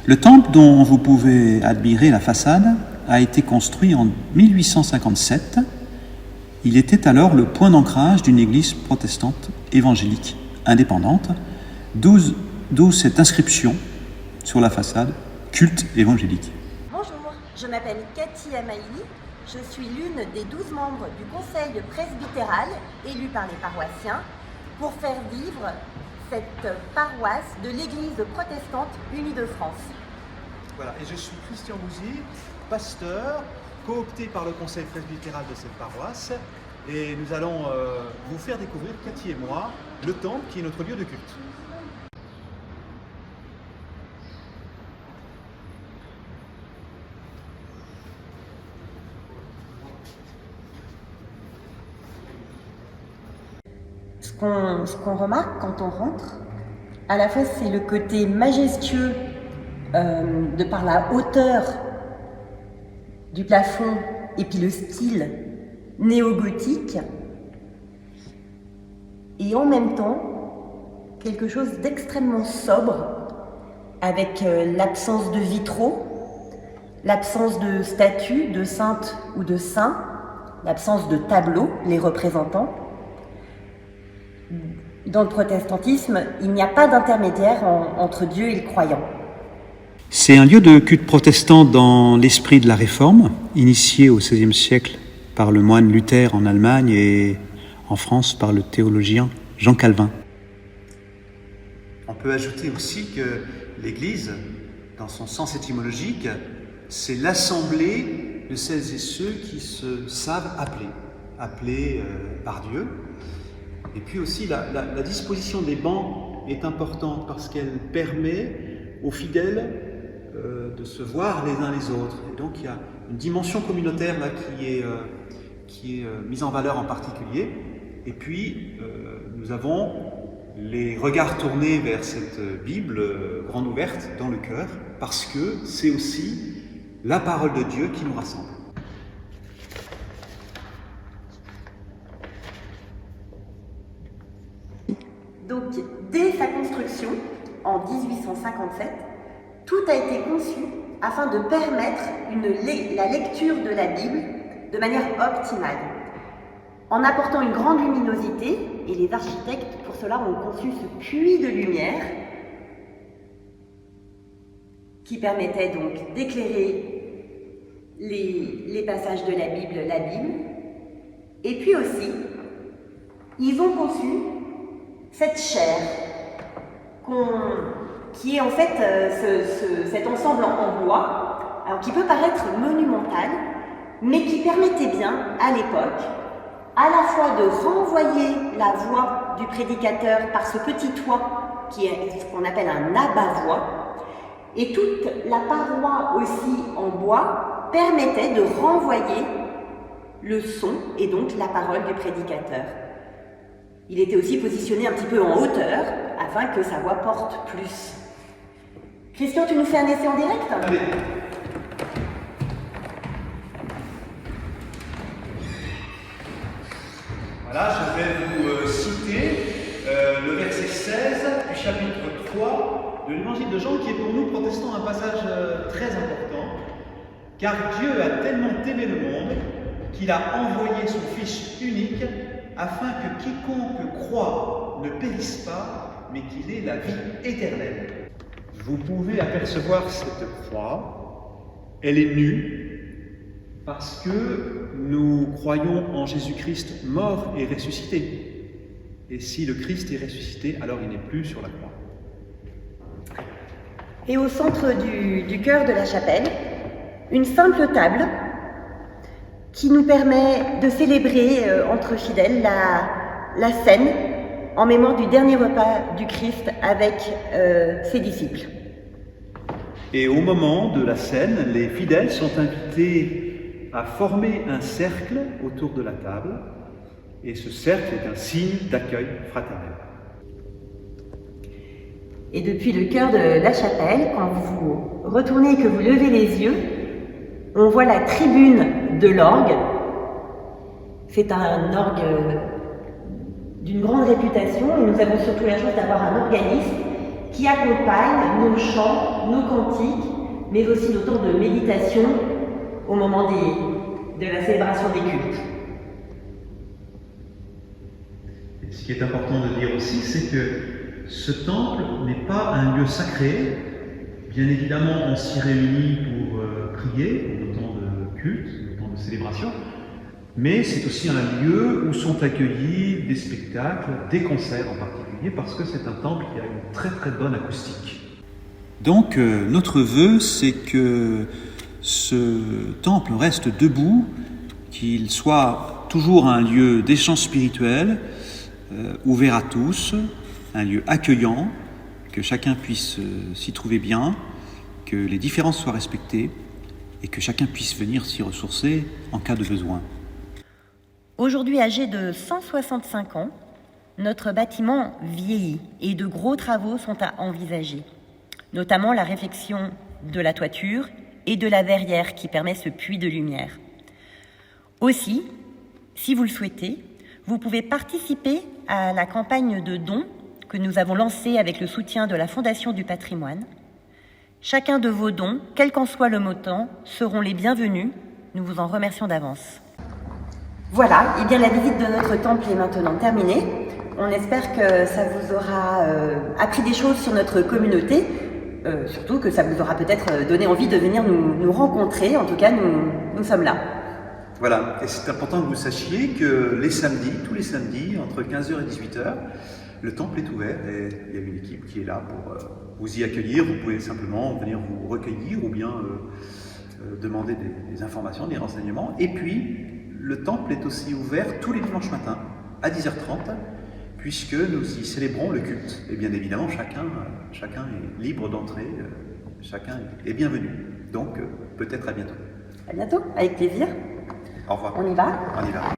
Le temple dont vous pouvez admirer la façade a été construit en 1857. Il était alors le point d'ancrage d'une église protestante évangélique indépendante, d'où cette inscription sur la façade « Culte évangélique ». Bonjour, je m'appelle Cathy Amaïli, je suis l'une des 12 membres du conseil presbytéral élu par les paroissiens pour faire vivre cette paroisse de l'Église protestante unie de France. Voilà, et je suis Christian Bouzy, pasteur, coopté par le conseil presbytéral de cette paroisse, et nous allons vous faire découvrir, Cathy et moi, le temple qui est notre lieu de culte. Ce qu'on remarque quand on rentre, à la fois c'est le côté majestueux de par la hauteur du plafond et puis le style néo-gothique, et en même temps quelque chose d'extrêmement sobre avec l'absence de vitraux, l'absence de statues, de saintes ou de saints, l'absence de tableaux les représentant. Dans le protestantisme, il n'y a pas d'intermédiaire entre Dieu et le croyant. C'est un lieu de culte protestant dans l'esprit de la Réforme, initié au XVIe siècle par le moine Luther en Allemagne et en France par le théologien Jean Calvin. On peut ajouter aussi que l'Église, dans son sens étymologique, c'est l'assemblée de celles et ceux qui se savent appelés par Dieu. Et puis aussi, la disposition des bancs est importante parce qu'elle permet aux fidèles de se voir les uns les autres. Et donc, il y a une dimension communautaire là qui est mise en valeur en particulier. Et puis, nous avons les regards tournés vers cette Bible grande ouverte dans le cœur parce que c'est aussi la parole de Dieu qui nous rassemble. Donc, dès sa construction, en 1857, tout a été conçu afin de permettre la lecture de la Bible de manière optimale, en apportant une grande luminosité, et les architectes, pour cela, ont conçu ce puits de lumière qui permettait donc d'éclairer les passages de la Bible, et puis aussi, ils ont conçu cette chaire qui est en fait cet ensemble en bois, alors qui peut paraître monumental, mais qui permettait bien à l'époque à la fois de renvoyer la voix du prédicateur par ce petit toit qui est ce qu'on appelle un abat-voix, et toute la paroi aussi en bois permettait de renvoyer le son et donc la parole du prédicateur. Il était aussi positionné un petit peu en hauteur afin que sa voix porte plus. Christian, tu nous fais un essai en direct ? Allez. Voilà, je vais vous citer le verset 16 du chapitre 3 de l'évangile de Jean, qui est pour nous protestants un passage très important. Car Dieu a tellement aimé le monde qu'il a envoyé son Fils unique afin que quiconque croit ne périsse pas, mais qu'il ait la vie éternelle. Vous pouvez apercevoir cette croix, elle est nue, parce que nous croyons en Jésus-Christ mort et ressuscité. Et si le Christ est ressuscité, alors il n'est plus sur la croix. Et au centre du chœur de la chapelle, une simple table qui nous permet de célébrer entre fidèles la scène en mémoire du dernier repas du Christ avec ses disciples. Et au moment de la scène, les fidèles sont invités à former un cercle autour de la table, et ce cercle est un signe d'accueil fraternel. Et depuis le chœur de la chapelle, quand vous retournez et que vous levez les yeux, on voit la tribune de l'orgue. C'est un orgue d'une grande réputation et nous avons surtout la chance d'avoir un organiste qui accompagnent nos chants, nos cantiques, mais aussi nos temps de méditation au moment de la célébration des cultes. Et ce qui est important de dire aussi, c'est que ce temple n'est pas un lieu sacré. Bien évidemment, on s'y réunit pour prier, pour nos temps de culte, nos temps de célébration, mais c'est aussi un lieu où sont accueillis des spectacles, des concerts en particulier, parce que c'est un temple qui a une très très bonne acoustique. Donc notre vœu, c'est que ce temple reste debout, qu'il soit toujours un lieu d'échange spirituel, ouvert à tous, un lieu accueillant, que chacun puisse s'y trouver bien, que les différences soient respectées et que chacun puisse venir s'y ressourcer en cas de besoin. Aujourd'hui âgé de 165 ans, notre bâtiment vieillit et de gros travaux sont à envisager, notamment la réfection de la toiture et de la verrière qui permet ce puits de lumière. Aussi, si vous le souhaitez, vous pouvez participer à la campagne de dons que nous avons lancée avec le soutien de la Fondation du patrimoine. Chacun de vos dons, quel qu'en soit le montant, seront les bienvenus. Nous vous en remercions d'avance. Voilà, et bien la visite de notre temple est maintenant terminée. On espère que ça vous aura appris des choses sur notre communauté, surtout que ça vous aura peut-être donné envie de venir nous rencontrer. En tout cas, nous sommes là. Voilà, et c'est important que vous sachiez que les samedis, tous les samedis, entre 15h et 18h, le temple est ouvert et il y a une équipe qui est là pour vous y accueillir. Vous pouvez simplement venir vous recueillir ou bien demander des informations, des renseignements. Et puis, le temple est aussi ouvert tous les dimanches matins à 10h30, puisque nous y célébrons le culte. Et bien évidemment, chacun est libre d'entrer, chacun est bienvenu. Donc, peut-être à bientôt. À bientôt, avec plaisir. Au revoir. On y va ? On y va.